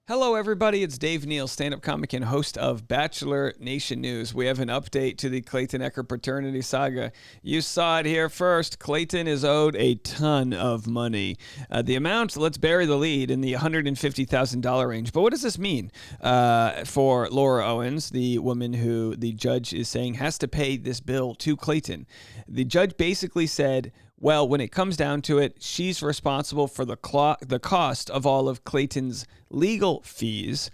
Hello, everybody. It's Dave Neal, stand-up comic and host of Bachelor Nation News. We have an update to the Clayton Echard paternity saga. You saw it here first. Clayton is owed a ton of money. The amount, let's bury the lead, in the $150,000 range. But what does this mean for Laura Owens, the woman who the judge is saying has to pay this bill to Clayton? The judge basically said, well, when it comes down to it, she's responsible for the cost of all of Clayton's legal fees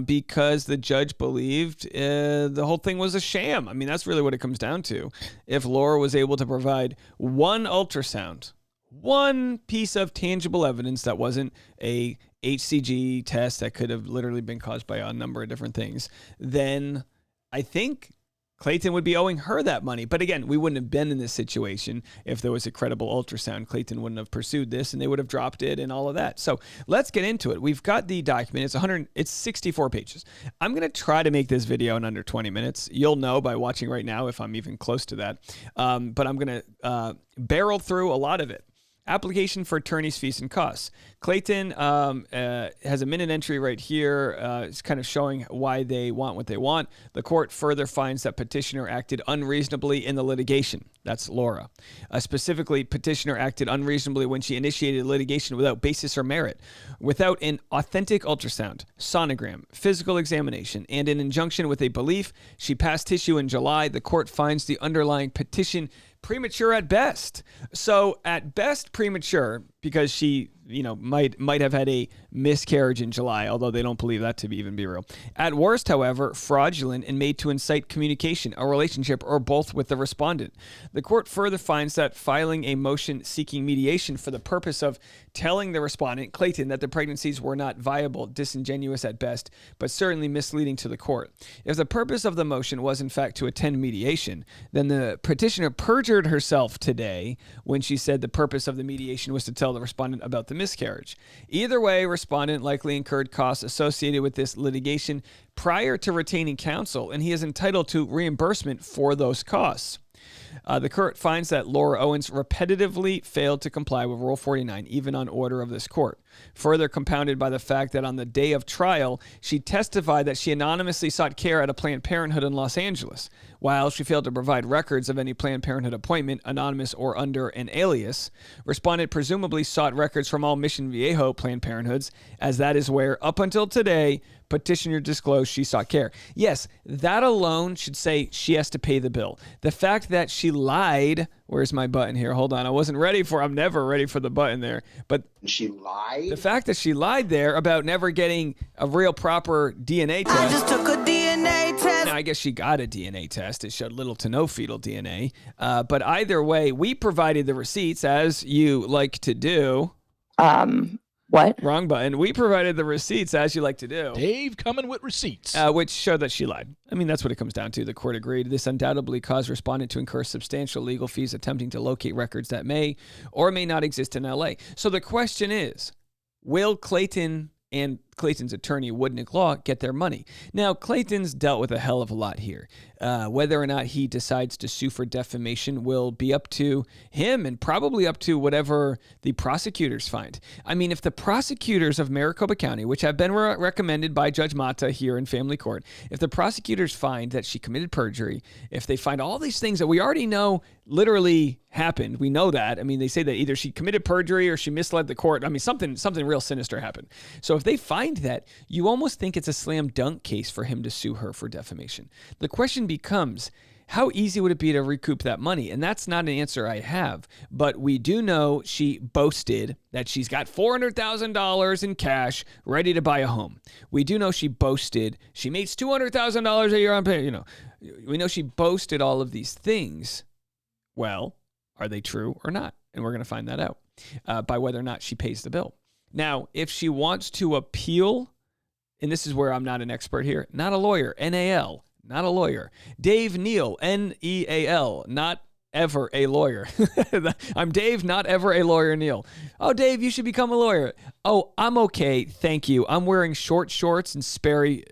because the judge believed the whole thing was a sham. I mean, that's really what it comes down to. If Laura was able to provide one ultrasound, one piece of tangible evidence that wasn't a HCG test that could have literally been caused by a number of different things, then I think Clayton would be owing her that money. But again, we wouldn't have been in this situation if there was a credible ultrasound. Clayton wouldn't have pursued this and they would have dropped it and all of that. So let's get into it. We've got the document. It's 64 pages. I'm going to try to make this video in under 20 minutes. You'll know by watching right now if I'm even close to that. But I'm going to barrel through a lot of it. Application for attorney's fees and costs. Clayton has a minute entry right here. It's kind of showing why they want what they want. The court further finds that petitioner acted unreasonably in the litigation. That's Laura. Specifically, petitioner acted unreasonably when she initiated litigation without basis or merit, without an authentic ultrasound, sonogram, physical examination, and an injunction with a belief she passed issue in July. The court finds the underlying petition premature at best. So at best premature because she, might have had a miscarriage in July, although they don't believe that to even be real. At worst, however, fraudulent and made to incite communication, a relationship, or both with the respondent. The court further finds that filing a motion seeking mediation for the purpose of telling the respondent, Clayton, that the pregnancies were not viable, disingenuous at best, but certainly misleading to the court. If the purpose of the motion was in fact to attend mediation, then the petitioner perjured herself today when she said the purpose of the mediation was to tell the respondent about the miscarriage. Either way, respondent likely incurred costs associated with this litigation prior to retaining counsel, and he is entitled to reimbursement for those costs. The court finds that Laura Owens repetitively failed to comply with Rule 49, even on order of this court. Further compounded by the fact that on the day of trial, she testified that she anonymously sought care at a Planned Parenthood in Los Angeles. While she failed to provide records of any Planned Parenthood appointment, anonymous or under an alias, respondent presumably sought records from all Mission Viejo Planned Parenthoods, as that is where, up until today, petitioner disclosed she sought care. Yes, that alone should say she has to pay the bill. The fact that she lied, where's my button here? Hold on, I'm never ready for the button there. But she lied? The fact that she lied there about never getting a real proper DNA test. I just took a DNA test. Now, I guess she got a DNA test. It showed little to no fetal DNA. But either way, we provided the receipts, as you like to do. What? Wrong button. We provided the receipts, as you like to do. Dave coming with receipts. Which showed that she lied. I mean, that's what it comes down to. The court agreed. This undoubtedly caused respondent to incur substantial legal fees attempting to locate records that may or may not exist in L.A. So the question is, will Clayton and Clayton's attorney, Woodnick Law, get their money? Now, Clayton's dealt with a hell of a lot here. Whether or not he decides to sue for defamation will be up to him and probably up to whatever the prosecutors find. I mean, if the prosecutors of Maricopa County, which have been recommended by Judge Mata here in family court, if the prosecutors find that she committed perjury, if they find all these things that we already know literally happened, we know that. I mean, they say that either she committed perjury or she misled the court. I mean, something real sinister happened. So if they find that, you almost think it's a slam dunk case for him to sue her for defamation. The question becomes, how easy would it be to recoup that money? And that's not an answer I have, but we do know she boasted that she's got $400,000 in cash ready to buy a home. We do know she boasted she makes $200,000 a year on pay. We know she boasted all of these things. Well, are they true or not? And we're going to find that out by whether or not she pays the bill. Now, if she wants to appeal, and this is where I'm not an expert here, not a lawyer, N-A-L, not a lawyer. Dave Neal, N-E-A-L, not ever a lawyer. I'm Dave, not ever a lawyer, Neal. Oh, Dave, you should become a lawyer. Oh, I'm okay, thank you. I'm wearing short shorts and Sperry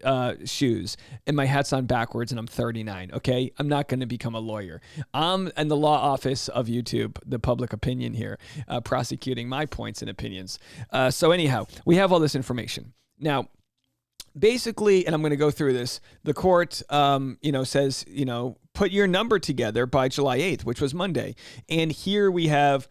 shoes, and my hat's on backwards, and I'm 39, okay? I'm not going to become a lawyer. I'm in the law office of YouTube, the public opinion here, prosecuting my points and opinions. So anyhow, we have all this information. Now, basically, and I'm going to go through this, the court, says, put your number together by July 8th, which was Monday. And here we have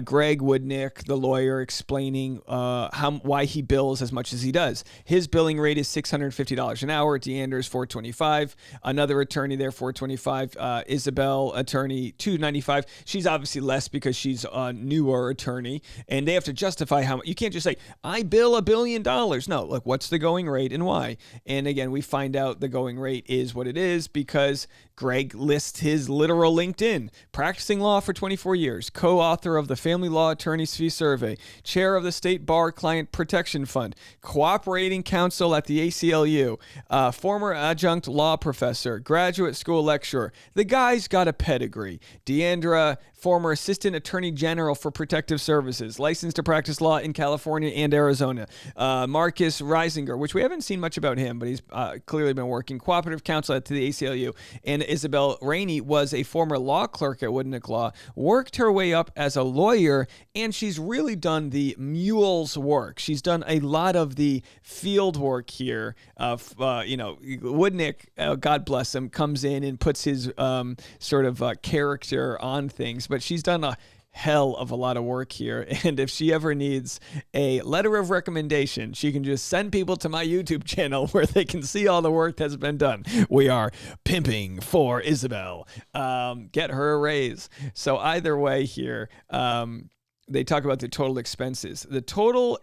Greg Woodnick, the lawyer, explaining why he bills as much as he does. His billing rate is $650 an hour. Deandra's $425. Another attorney there, $425. Isabel, attorney, $295. She's obviously less because she's a newer attorney, and they have to justify how much. You can't just say, I bill $1 billion. No, look, what's the going rate and why? And again, we find out the going rate is what it is because Greg lists his literal LinkedIn. Practicing law for 24 years, co-author of the Family Law Attorneys Fee Survey, chair of the State Bar Client Protection Fund, cooperating counsel at the ACLU, former adjunct law professor, graduate school lecturer. The guy's got a pedigree. Deandra, former assistant attorney general for protective services, licensed to practice law in California and Arizona. Marcus Reisinger, which we haven't seen much about him, but he's clearly been working, cooperative counsel at the ACLU. And Isabel Rainey was a former law clerk at Woodnick Law, worked her way up as a lawyer, and she's really done the mule's work. She's done a lot of the field work here. Woodnick, God bless him, comes in and puts his character on things, but she's done a hell of a lot of work here. And if she ever needs a letter of recommendation, she can just send people to my YouTube channel where they can see all the work that's been done. We are pimping for Isabel. Get her a raise. So either way here, they talk about the total expenses. The total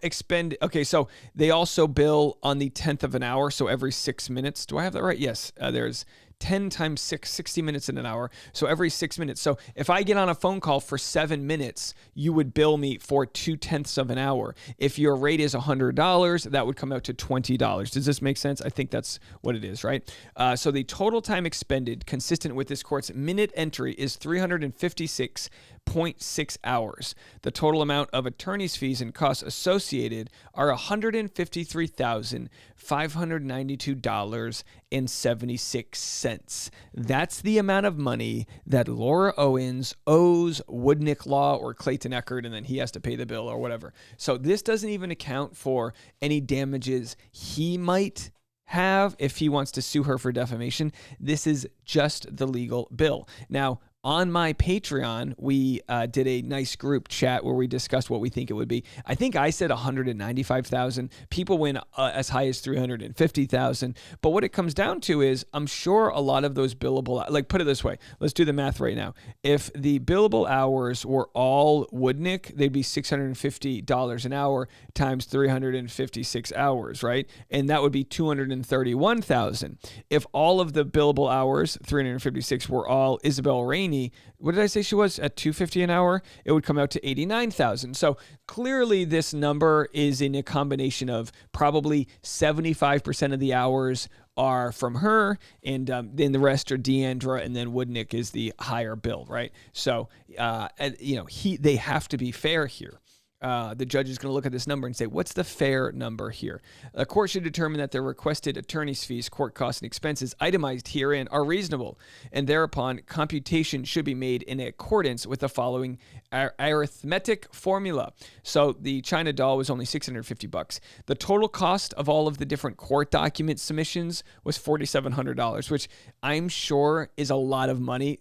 okay, so they also bill on the 10th of an hour, so every 6 minutes. Do I have that right? Yes, there's 10 times 6, 60 minutes in an hour. So every 6 minutes. So if I get on a phone call for 7 minutes, you would bill me for 2/10 of an hour. If your rate is $100, that would come out to $20. Does this make sense? I think that's what it is, right? So the total time expended, consistent with this court's minute entry, is 356.6 hours. The total amount of attorney's fees and costs associated are $153,592.76. That's the amount of money that Laura Owens owes Woodnick Law or Clayton Echard, and then he has to pay the bill or whatever. So this doesn't even account for any damages he might have if he wants to sue her for defamation. This is just the legal bill. Now, on my Patreon, we did a nice group chat where we discussed what we think it would be. I think I said $195,000. People went as high as $350,000. But what it comes down to is, I'm sure a lot of those billable, like put it this way, let's do the math right now. If the billable hours were all Woodnick, they'd be $650 an hour times 356 hours, right? And that would be $231,000. If all of the billable hours, 356, were all Isabel Rainey, what did I say she was at $250 an hour? It would come out to $89,000. So clearly this number is in a combination of probably 75% of the hours are from her, and then the rest are Deandra, and then Woodnick is the higher bill, right? So they have to be fair here. The judge is going to look at this number and say, what's the fair number here? A court should determine that the requested attorney's fees, court costs, and expenses itemized herein are reasonable, and thereupon computation should be made in accordance with the following arithmetic formula. So the China doll was only $650. The total cost of all of the different court document submissions was $4,700, which I'm sure is a lot of money.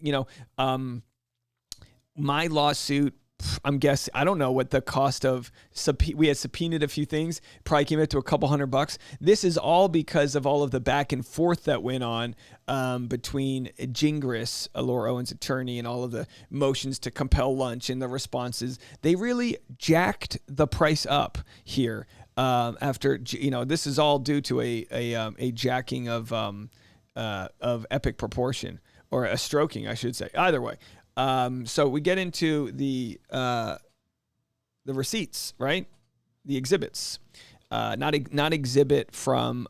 My lawsuit, I'm guessing, I don't know what the cost of, we had subpoenaed a few things, probably came out to a couple $100. This is all because of all of the back and forth that went on between Gingras, Laura Owens' attorney, and all of the motions to compel lunch and the responses. They really jacked the price up here after, this is all due to a jacking of epic proportion, or a stroking, I should say. Either way. So we get into the receipts, right? The exhibits. Not exhibit from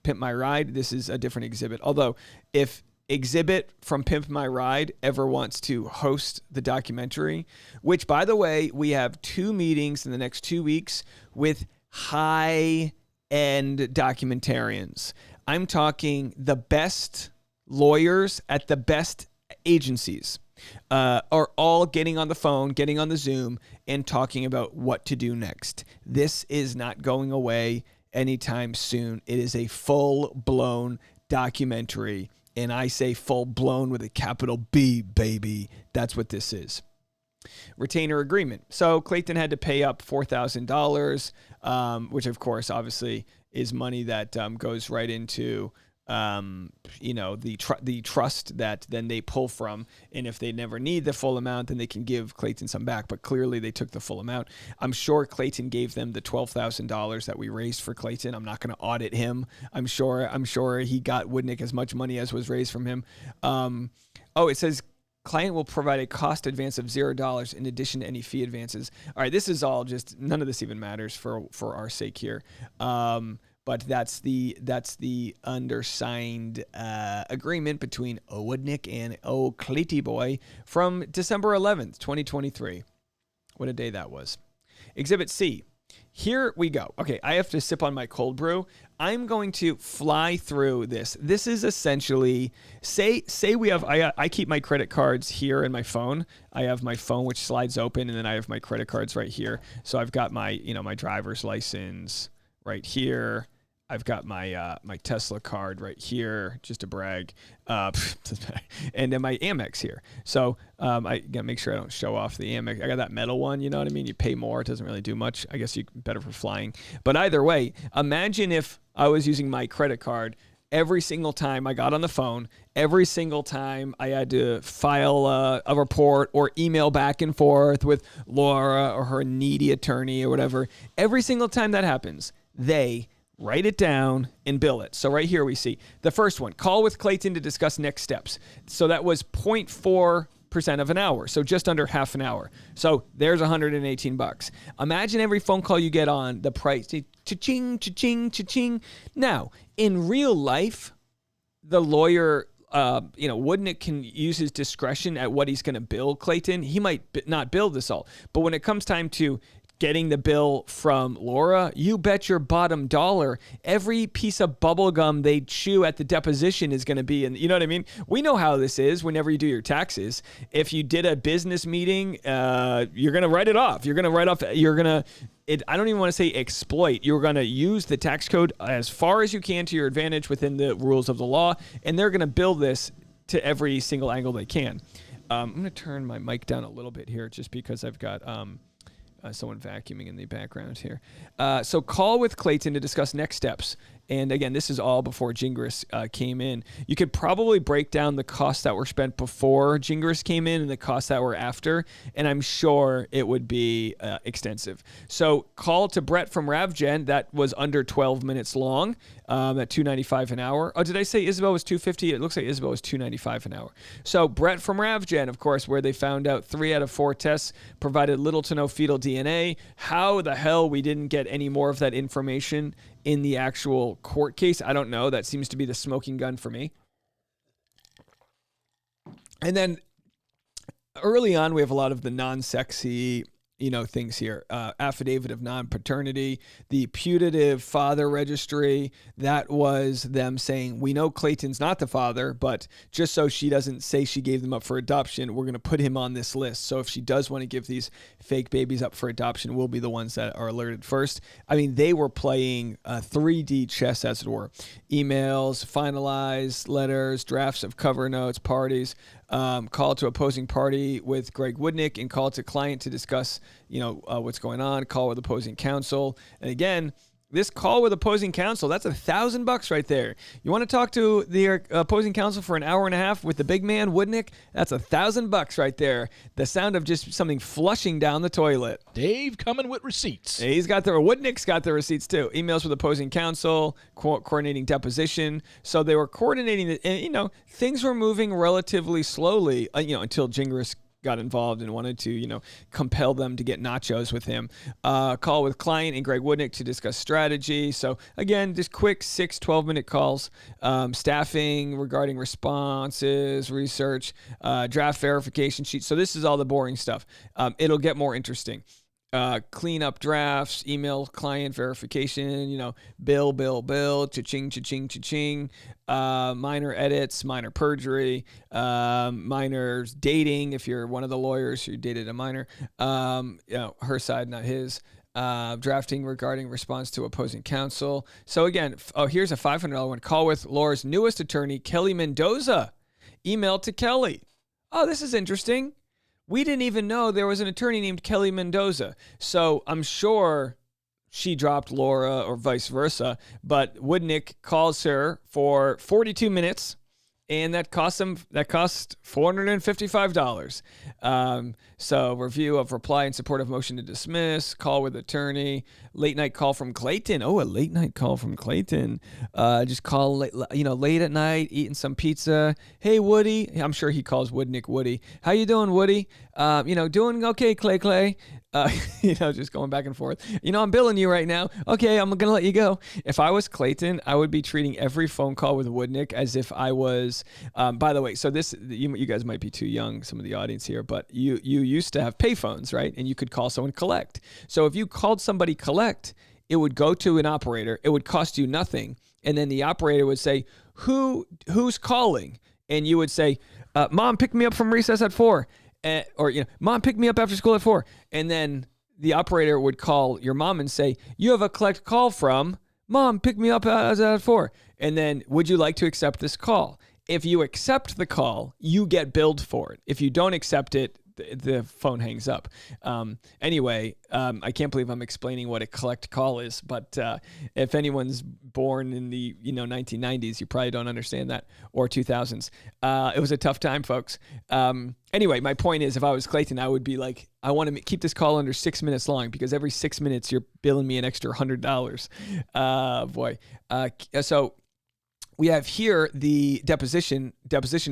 Pimp My Ride. This is a different exhibit. Although, if exhibit from Pimp My Ride ever wants to host the documentary, which, by the way, we have 2 meetings in the next 2 weeks with high-end documentarians. I'm talking the best lawyers at the best agencies. Are all getting on the phone, getting on the Zoom, and talking about what to do next. This is not going away. anytime soon. It is a full-blown documentary, and I say full-blown with a capital B, baby. That's what this is. Retainer agreement. So Clayton had to pay up $4,000, which of course, obviously, is money that goes right into the trust that then they pull from. And if they never need the full amount, then they can give Clayton some back. But clearly, they took the full amount. I'm sure Clayton gave them the $12,000 that we raised for Clayton. I'm not going to audit him. I'm sure he got Woodnick as much money as was raised from him. It says client will provide a cost advance of $0 in addition to any fee advances. All right, this is all just, none of this even matters for our sake here. But that's the undersigned agreement between Woodnick and Clayty boy from December 11th, 2023. What a day that was. Exhibit C. Here we go. Okay, I have to sip on my cold brew. I'm going to fly through this. This is essentially, say we have, I keep my credit cards here in my phone. I have my phone, which slides open, and then I have my credit cards right here. So I've got my driver's license right here. I've got my my Tesla card right here, just to brag, and then my Amex here. So I gotta make sure I don't show off the Amex. I got that metal one, you know what I mean? You pay more, it doesn't really do much. I guess you better for flying. But either way, imagine if I was using my credit card every single time I got on the phone, every single time I had to file a report or email back and forth with Laura or her needy attorney or whatever. Every single time that happens, they write it down and bill it. So right here we see the first one, call with Clayton to discuss next steps. So that was 0.4% of an hour. So just under half an hour. So there's $118. Imagine every phone call you get on, the price, cha-ching, cha-ching, cha-ching. Now, in real life, the lawyer, Woodnick can use his discretion at what he's going to bill Clayton. He might not bill this all. But when it comes time to getting the bill from Laura, you bet your bottom dollar every piece of bubble gum they chew at the deposition is going to be in, you know what I mean? We know how this is whenever you do your taxes. If you did a business meeting, you're going to write it off. I don't even want to say exploit. You're going to use the tax code as far as you can to your advantage within the rules of the law, and they're going to bill this to every single angle they can. I'm going to turn my mic down a little bit here just because I've got someone vacuuming in the background here. So call with Clayton to discuss next steps. And again, this is all before Gingras came in. You could probably break down the costs that were spent before Gingras came in and the costs that were after, and I'm sure it would be extensive. So call to Brett from RavGen, that was under 12 minutes long, at $295 an hour. Oh, did I say Isabel was $250? It looks like Isabel was $295 an hour. So Brett from RavGen, of course, where they found out 3 out of 4 tests provided little to no fetal DNA. How the hell we didn't get any more of that information in the actual court case, I don't know. That seems to be the smoking gun for me. And then early on, we have a lot of the non-sexy, things here. Affidavit of non-paternity, the putative father registry. That was them saying, we know Clayton's not the father, but just so she doesn't say she gave them up for adoption, we're going to put him on this list. So if she does want to give these fake babies up for adoption, we'll be the ones that are alerted first. I mean, they were playing 3D chess, as it were. Emails, finalized letters, drafts of cover notes, parties. Call to opposing party with Greg Woodnick, and call to client to discuss, what's going on. Call with opposing counsel. And again, this call with opposing counsel, that's $1,000 right there. You want to talk to the opposing counsel for an hour and a half with the big man, Woodnick? That's $1,000 right there. The sound of just something flushing down the toilet. Dave coming with receipts. Woodnick's got the receipts too. Emails with opposing counsel, coordinating deposition. So they were coordinating it, and, things were moving relatively slowly, until Gingras got involved and wanted to, compel them to get nachos with him. Call with client and Greg Woodnick to discuss strategy. So again, just quick 12-minute calls. Staffing regarding responses, research, draft verification sheets. So this is all the boring stuff. It'll get more interesting. Clean up drafts, email client verification, bill, cha-ching, cha-ching, cha-ching, minor edits, minor perjury, minor dating. If you're one of the lawyers who dated a minor, her side, not his. drafting regarding response to opposing counsel. So again, here's a $500 one. Call with Laura's newest attorney, Kelly Mendoza. Email to Kelly. Oh, this is interesting. We didn't even know there was an attorney named Kelly Mendoza. So I'm sure she dropped Laura or vice versa. But Woodnick calls her for 42 minutes. And that cost $455. So review of reply in support of motion to dismiss, call with attorney, late night call from Clayton. Oh, a late night call from Clayton. Just call late at night, eating some pizza. Hey, Woody. I'm sure he calls Woodnick Woody. How you doing, Woody? Doing okay, Clay. Just going back and forth. I'm billing you right now. Okay, I'm going to let you go. If I was Clayton, I would be treating every phone call with Woodnick as if I was, by the way, so this, you guys might be too young, some of the audience here, but you used to have payphones, right? And you could call someone collect. So if you called somebody collect, it would go to an operator. It would cost you nothing. And then the operator would say, who's calling? And you would say, Mom, pick me up from recess at 4. Mom, pick me up after school at 4. And then the operator would call your mom and say, you have a collect call from Mom, pick me up at 4. And then, would you like to accept this call? If you accept the call, you get billed for it. If you don't accept it, the phone hangs up. Anyway, I can't believe I'm explaining what a collect call is, but if anyone's born in the 1990s, you probably don't understand that, or 2000s. It was a tough time, folks. Anyway, my point is, if I was Clayton, I would be like, I want to keep this call under 6 minutes long, because every 6 minutes you're billing me an extra $100. So we have here the deposition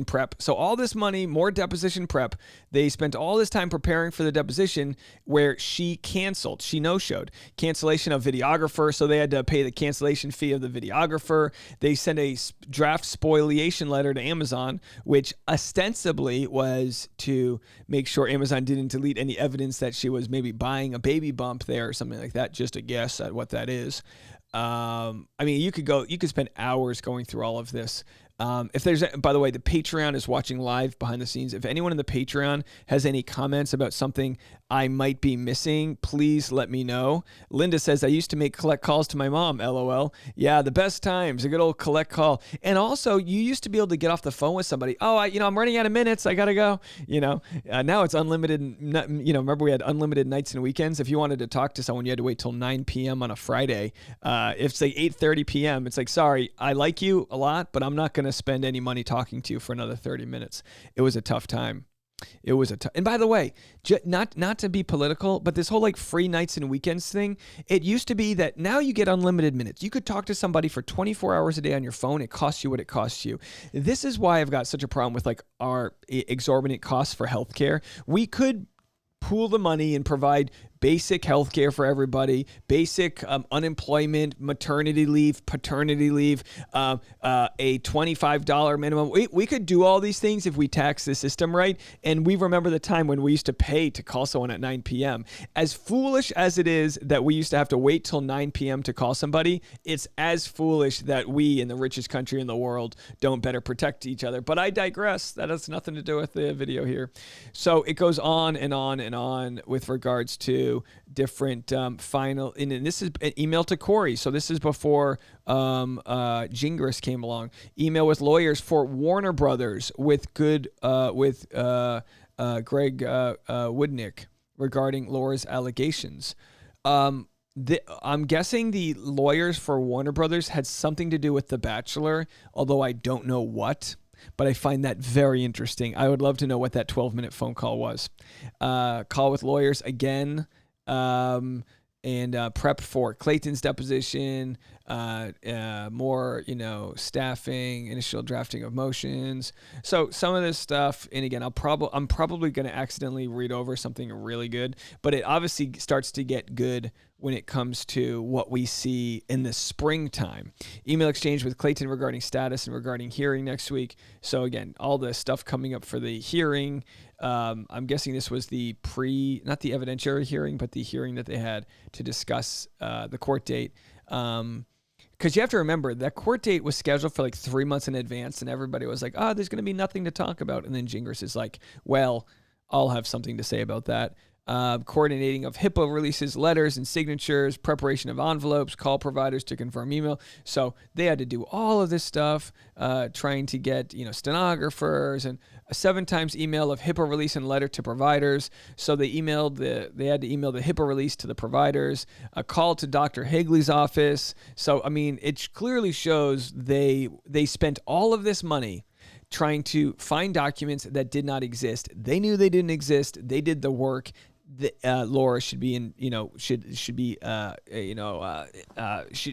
prep. So all this money, more deposition prep. They spent all this time preparing for the deposition where she canceled. She no-showed. Cancellation of videographer, so they had to pay the cancellation fee of the videographer. They sent a draft spoliation letter to Amazon, which ostensibly was to make sure Amazon didn't delete any evidence that she was maybe buying a baby bump there or something like that. Just a guess at what that is. You could spend hours going through all of this. By the way, the Patreon is watching live behind the scenes. If anyone in the Patreon has any comments about something I might be missing, please let me know. Linda says, I used to make collect calls to my mom, LOL. Yeah, the best times, a good old collect call. And also, you used to be able to get off the phone with somebody. Oh, I'm running out of minutes. I got to go. Now it's unlimited. Remember we had unlimited nights and weekends. If you wanted to talk to someone, you had to wait till 9 p.m. on a Friday. If it's like 8:30 p.m., it's like, sorry, I like you a lot, but I'm not going to spend any money talking to you for another 30 minutes. It was a tough time. And by the way, not to be political, but this whole like free nights and weekends thing, it used to be that now you get unlimited minutes. You could talk to somebody for 24 hours a day on your phone. It costs you what it costs you. This is why I've got such a problem with like our exorbitant costs for healthcare. We could pool the money and provide basic health care for everybody, basic unemployment, maternity leave, paternity leave, a $25 minimum. We could do all these things if we tax the system right. And we remember the time when we used to pay to call someone at 9 p.m. As foolish as it is that we used to have to wait till 9 p.m. to call somebody, it's as foolish that we in the richest country in the world don't better protect each other. But I digress. That has nothing to do with the video here. So it goes on and on and on with regards to different final, and this is an email to Corey. So this is before Gingras came along. Email with lawyers for Warner Brothers with Greg Woodnick regarding Laura's allegations. I'm guessing the lawyers for Warner Brothers had something to do with The Bachelor, although I don't know what. But I find that very interesting. I would love to know what that 12-minute phone call was. Call with lawyers again, and prep for Clayton's deposition, more, staffing, initial drafting of motions. So some of this stuff, and again, I'm probably going to accidentally read over something really good, but it obviously starts to get good when it comes to what we see in the springtime. Email exchange with Clayton regarding status and regarding hearing next week. So again, all the stuff coming up for the hearing. I'm guessing this was not the evidentiary hearing, but the hearing that they had to discuss the court date. Because you have to remember that court date was scheduled for like 3 months in advance, and everybody was like, there's going to be nothing to talk about. And then Gingras is like, well, I'll have something to say about that. coordinating of HIPAA releases, letters and signatures, preparation of envelopes, call providers to confirm email. So they had to do all of this stuff, trying to get, stenographers, and 7 times email of HIPAA release and letter to providers. So they had to email the HIPAA release to the providers, a call to Dr. Higley's office. So, I mean, it clearly shows they spent all of this money trying to find documents that did not exist. They knew they didn't exist. They did the work. Laura should be she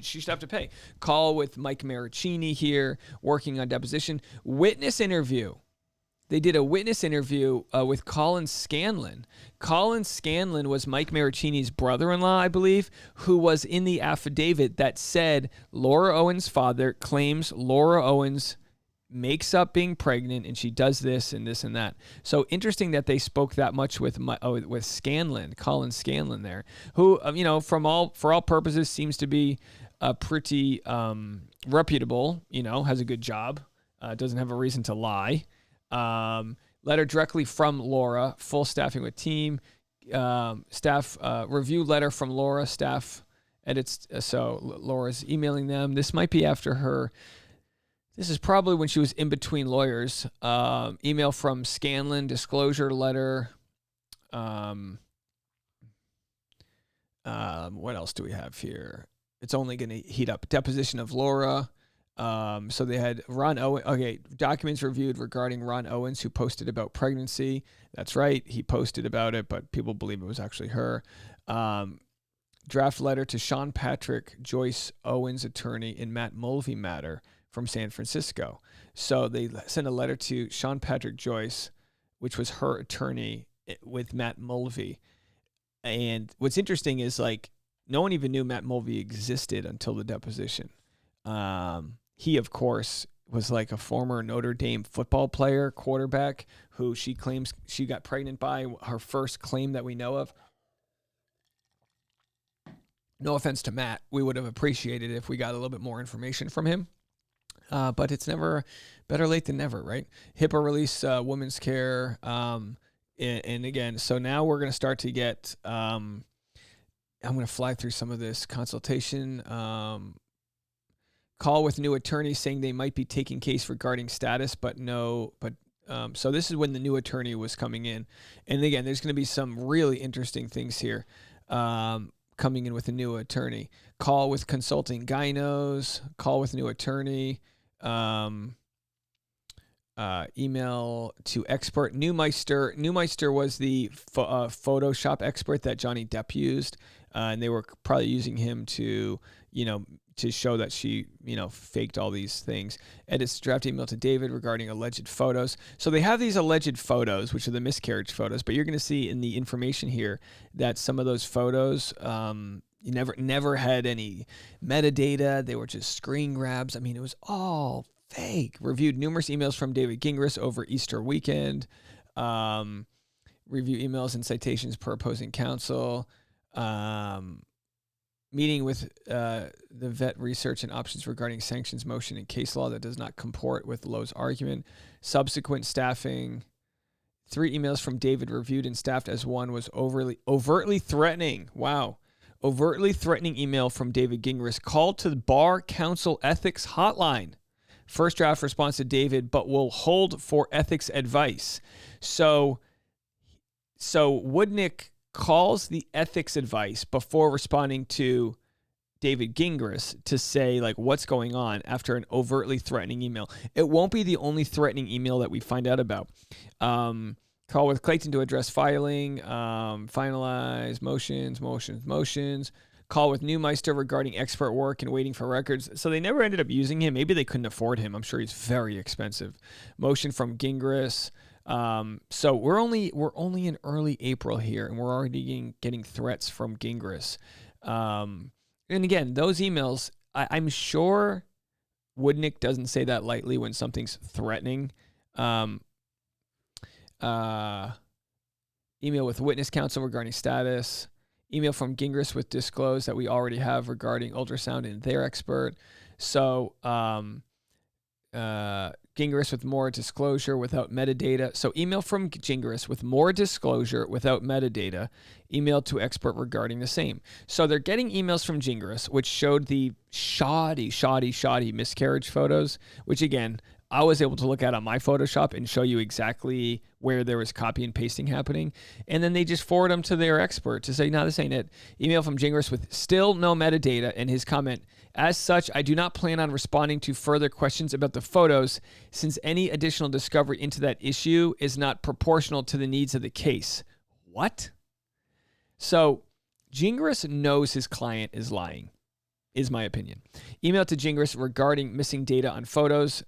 should have to pay. Call with Mike Maricini here, working on deposition. Witness interview. They did a witness interview with Colin Scanlon. Colin Scanlon was Mike Maricini's brother-in-law, I believe, who was in the affidavit that said Laura Owens' father claims Laura Owens makes up being pregnant, and she does this and this and that. So interesting that they spoke that much with Scanlon, Colin Scanlon there, who for all purposes seems to be pretty reputable. Has a good job, doesn't have a reason to lie. Letter directly from Laura, full staffing with team, staff review letter from Laura, staff edits. So Laura's emailing them. This might be after her. This is probably when she was in between lawyers. Email from Scanlon, disclosure letter. What else do we have here? It's only going to heat up. Deposition of Laura. So they had Ron Owens. Okay, documents reviewed regarding Ron Owens, who posted about pregnancy. That's right. He posted about it, but people believe it was actually her. Draft letter to Sean Patrick, Joyce Owens' attorney in Matt Mulvey matter from San Francisco. So they sent a letter to Sean Patrick Joyce, which was her attorney with Matt Mulvey. And what's interesting is no one even knew Matt Mulvey existed until the deposition. He, of course, was a former Notre Dame football player, quarterback, who she claims she got pregnant by, her first claim that we know of. No offense to Matt. We would have appreciated it if we got a little bit more information from him. But it's never better late than never, right? HIPAA release, women's care. And again, so now we're going to start to get, I'm going to fly through some of this consultation. Call with new attorney saying they might be taking case regarding status, so this is when the new attorney was coming in. And again, there's going to be some really interesting things here. Coming in with a new attorney. Call with consulting gynos. Call with new attorney. Email to expert Neumeister. Neumeister was the Photoshop expert that Johnny Depp used, and they were probably using him to show that she, faked all these things. Edits draft email to David regarding alleged photos. So they have these alleged photos, which are the miscarriage photos, but you're going to see in the information here that some of those photos, you never had any metadata. They were just screen grabs. I mean, it was all fake. Reviewed numerous emails from David Gingras over Easter weekend. Review emails and citations per opposing counsel. Meeting with the vet research and options regarding sanctions motion and case law that does not comport with Lowe's argument. Subsequent staffing. 3 emails from David reviewed and staffed as one was overtly threatening. Wow. Overtly threatening email from David Gingras. Called to the Bar Council Ethics Hotline. First draft response to David, but will hold for ethics advice. So Woodnick calls the ethics advice before responding to David Gingras to say what's going on after an overtly threatening email. It won't be the only threatening email that we find out about. Call with Clayton to address filing, finalize motions. Call with Neumeister regarding expert work and waiting for records. So they never ended up using him. Maybe they couldn't afford him. I'm sure he's very expensive. Motion from Gingras. So we're only in early April here, and we're already getting threats from Gingras. And again, those emails, I'm sure Woodnick doesn't say that lightly when something's threatening. Email with witness counsel regarding status. Email from Gingras with disclose that we already have regarding ultrasound and their expert. So Gingras with more disclosure without metadata. So email from Gingras with more disclosure without metadata. Email to expert regarding the same. So they're getting emails from Gingras, which showed the shoddy miscarriage photos, which again, I was able to look at on my Photoshop and show you exactly where there was copy and pasting happening. And then they just forward them to their expert to say, no, this ain't it. Email from Gingras with still no metadata, and his comment, as such, I do not plan on responding to further questions about the photos since any additional discovery into that issue is not proportional to the needs of the case. What? So Gingras knows his client is lying, is my opinion. Email to Gingras regarding missing data on photos.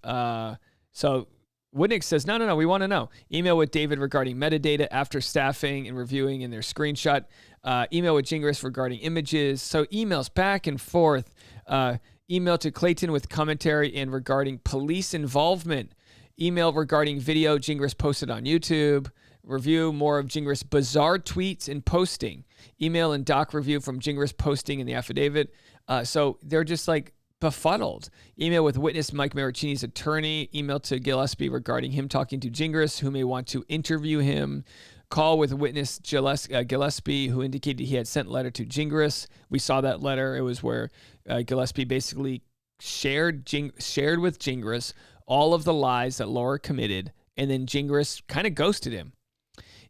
So Witnick says, no, we want to know. Email with David regarding metadata after staffing and reviewing in their screenshot. Email with Gingras regarding images. So emails back and forth. Email to Clayton with commentary and regarding police involvement. Email regarding video Gingras posted on YouTube. Review more of Gingras' bizarre tweets and posting. Email and doc review from Gingras posting in the affidavit. So they're just like befuddled. Email with witness Mike Maricini's attorney. Email to Gillespie regarding him talking to Gingras, who may want to interview him. Call with witness Gillespie, who indicated he had sent letter to Gingras. We saw that letter. It was where Gillespie basically shared with Gingras all of the lies that Laura committed, and then Gingras kind of ghosted him.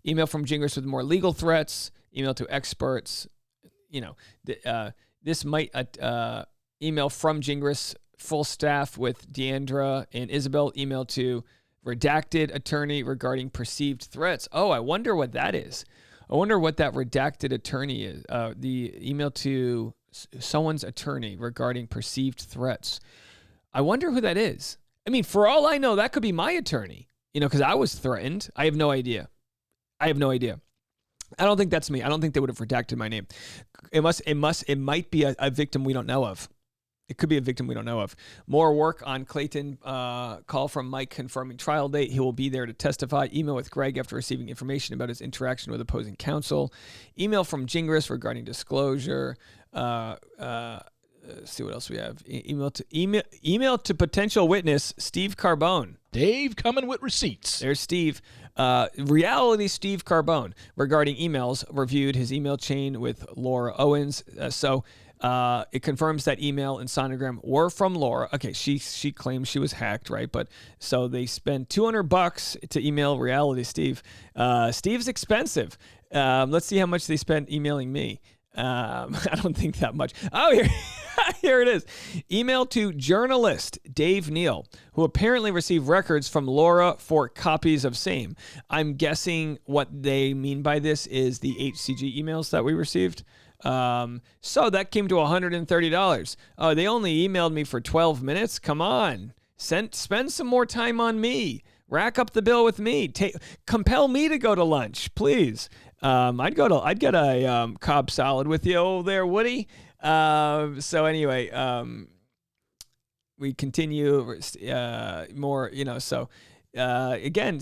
Email from Gingras with more legal threats. Email to experts. This might email from Gingras full staff with Deandra and Isabel. Email to redacted attorney regarding perceived threats. Oh, I wonder what that is. I wonder what that redacted attorney is. The email to someone's attorney regarding perceived threats. I wonder who that is. I mean, for all I know, that could be my attorney, because I was threatened. I have no idea. I don't think that's me. I don't think they would have redacted my name. It might be a victim we don't know of. It could be a victim we don't know of. More work on Clayton. Call from Mike confirming trial date. He will be there to testify. Email with Greg after receiving information about his interaction with opposing counsel. Email from Gingras regarding disclosure. Let's see what else we have. Email to potential witness Steve Carbone. Dave coming with receipts. There's Steve. Reality Steve Carbone regarding emails. Reviewed his email chain with Laura Owens. It confirms that email and sonogram were from Laura. Okay, she claims she was hacked, right? But so they spend $200 to email Reality Steve. Steve's expensive. Let's see how much they spent emailing me. I don't think that much. Oh, here it is. Email to journalist Dave Neal, who apparently received records from Laura for copies of same. I'm guessing what they mean by this is the HCG emails that we received. So that came to $130. Oh, they only emailed me for 12 minutes. Come on, spend some more time on me. Rack up the bill with me. Compel me to go to lunch, please. I'd get a Cobb salad with you over there, Woody. So anyway, we continue more. Again,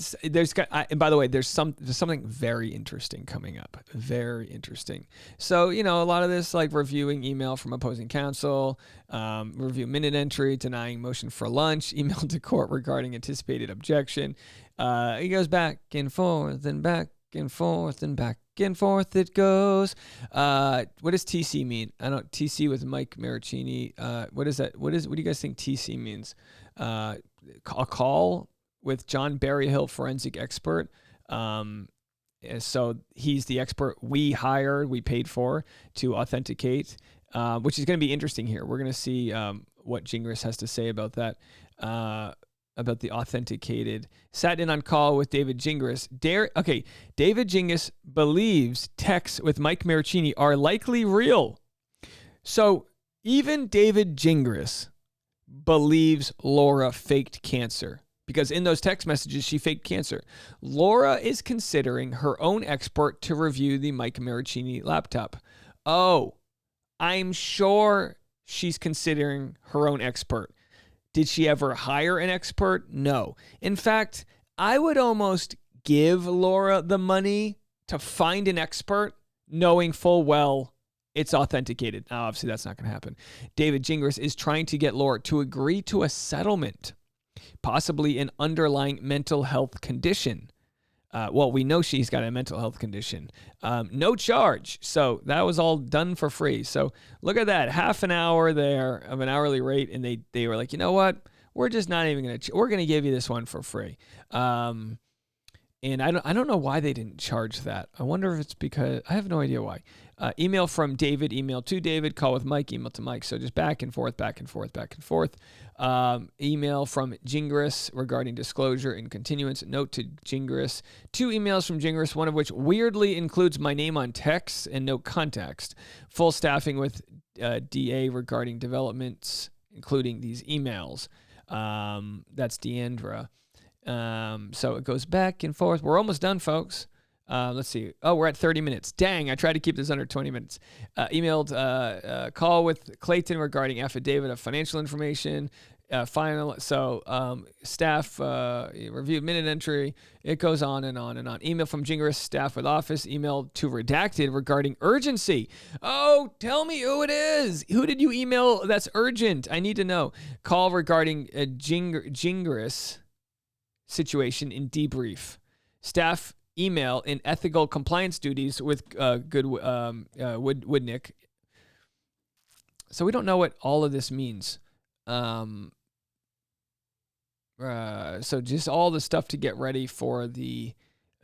and by the way, there's something very interesting coming up. Very interesting. So, a lot of this, like reviewing email from opposing counsel, review minute entry, denying motion for lunch, email to court regarding anticipated objection. It goes back and forth and back and forth and back and forth it goes. What does TC mean? I don't TC with Mike Maricini. What is that? What do you guys think TC means? A call with John Berryhill, forensic expert. So he's the expert we paid for to authenticate, which is going to be interesting here. We're going to see what Gingras has to say about that, about the authenticated. Sat in on call with David Gingras. David Gingras believes texts with Mike Maricini are likely real. So even David Gingras believes Laura faked cancer. Because in those text messages, she faked cancer. Laura is considering her own expert to review the Mike Maricini laptop. Oh, I'm sure she's considering her own expert. Did she ever hire an expert? No. In fact, I would almost give Laura the money to find an expert, knowing full well it's authenticated. Now, obviously, that's not going to happen. David Gingras is trying to get Laura to agree to a settlement. possibly an underlying mental health condition. Well, we know she's got a mental health condition. No charge. So that was all done for free. So look at that. Half an hour there of an hourly rate. And they were like, you know what? We're just not even going to, we're going to give you this one for free. And I don't know why they didn't charge that. I wonder if it's because, I have no idea why. Email from David, email to David, call with Mike, email to Mike. So just back and forth, back and forth, back and forth. Email from Gingras regarding disclosure and continuance. Note to Gingras. 2 emails from Gingras, one of which weirdly includes my name on text and no context. Full staffing with DA regarding developments, including these emails. That's Deandra. So it goes back and forth. We're almost done, folks. Let's see. Oh, we're at 30 minutes. Dang, I tried to keep this under 20 minutes. Emailed call with Clayton regarding affidavit of financial information. Final. So staff reviewed minute entry. It goes on and on and on. Email from Gingras staff with office. Email to redacted regarding urgency. Oh, tell me who it is. Who did you email that's urgent? I need to know. Call regarding Gingras situation in debrief. Staff email in ethical compliance duties with Woodnick. So we don't know what all of this means. So just all the stuff to get ready for the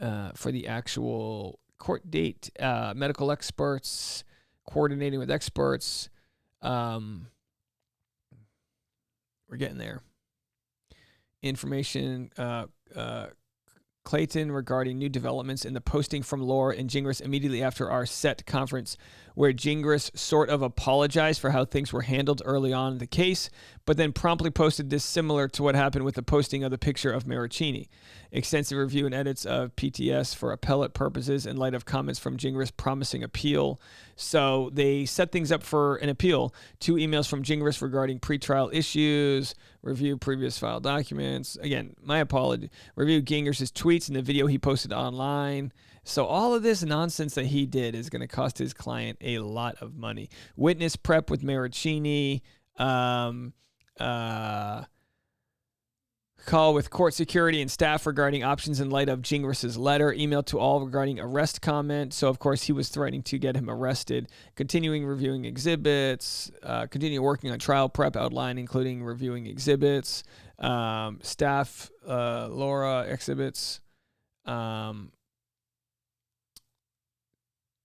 actual court date. Medical experts, coordinating with experts. We're getting there. Information. Clayton regarding new developments in the posting from Laura and Gingras immediately after our set conference, where Gingras sort of apologized for how things were handled early on in the case, but then promptly posted this similar to what happened with the posting of the picture of Maricini. Extensive review and edits of PTS for appellate purposes in light of comments from Gingras promising appeal. So they set things up for an appeal. 2 emails from Gingras regarding pretrial issues, review previous file documents. Again, my apology. Review Gingras' tweets and the video he posted online. So all of this nonsense that he did is going to cost his client a lot of money. Witness prep with Maricini. Call with court security and staff regarding options in light of Gingras' letter. Email to all regarding arrest comment. So, of course, he was threatening to get him arrested. Continuing reviewing exhibits. Continue working on trial prep outline, including reviewing exhibits. Staff, Laura, exhibits.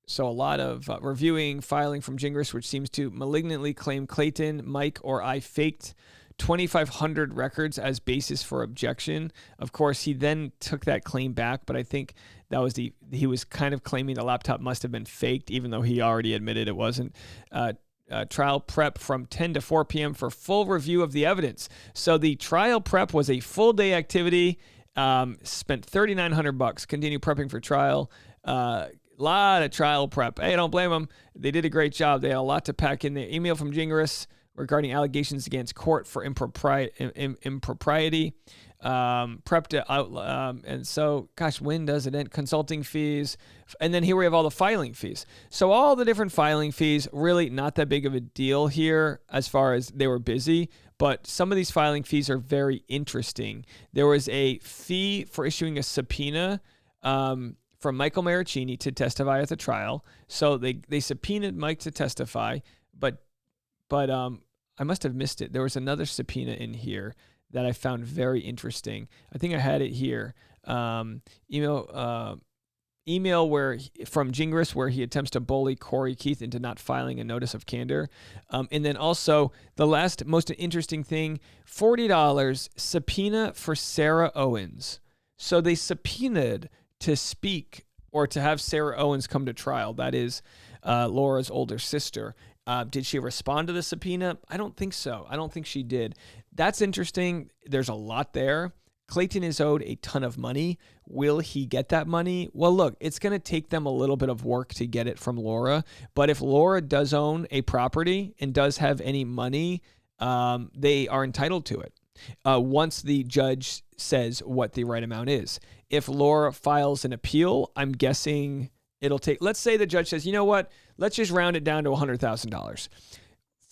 So a lot of reviewing, filing from Gingras, which seems to malignantly claim Clayton, Mike, or I faked 2,500 records as basis for objection. Of course, he then took that claim back, but I think that was he was kind of claiming the laptop must have been faked, even though he already admitted it wasn't. Trial prep from 10 to 4 p.m. for full review of the evidence. So the trial prep was a full day activity. Spent $3,900. Continue prepping for trial. Lot of trial prep. Hey, don't blame them. They did a great job. They had a lot to pack in there. Email from Gingras regarding allegations against court for impropriety. Prepped out. And so, gosh, when does it end? Consulting fees. And then here we have all the filing fees. So all the different filing fees, really not that big of a deal here as far as they were busy. But some of these filing fees are very interesting. There was a fee for issuing a subpoena from Michael Maricini to testify at the trial. So they subpoenaed Mike to testify, but I must have missed it. There was another subpoena in here that I found very interesting. I think I had it here. Email from Gingras where he attempts to bully Corey Keith into not filing a notice of candor. And then also the last most interesting thing, $40 subpoena for Sarah Owens. So they subpoenaed to speak or to have Sarah Owens come to trial. That is Laura's older sister. Did she respond to the subpoena? I don't think so. I don't think she did. That's interesting. There's a lot there. Clayton is owed a ton of money. Will he get that money? Well, look, it's going to take them a little bit of work to get it from Laura. But if Laura does own a property and does have any money, they are entitled to it. Once the judge says what the right amount is. If Laura files an appeal, I'm guessing it'll take, let's say the judge says, you know what, let's just round it down to $100,000.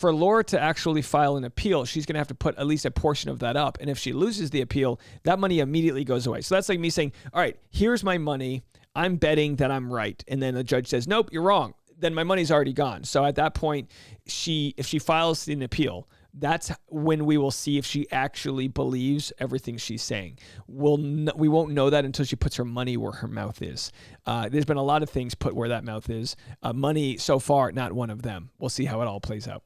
for Laura to actually file an appeal, she's going to have to put at least a portion of that up. And if she loses the appeal, that money immediately goes away. So that's like me saying, all right, here's my money. I'm betting that I'm right. And then the judge says, nope, you're wrong. Then my money's already gone. So at that point, if she files an appeal, that's when we will see if she actually believes everything she's saying. We won't know that until she puts her money where her mouth is. There's been a lot of things put where that mouth is. Money so far, not one of them. We'll see how it all plays out.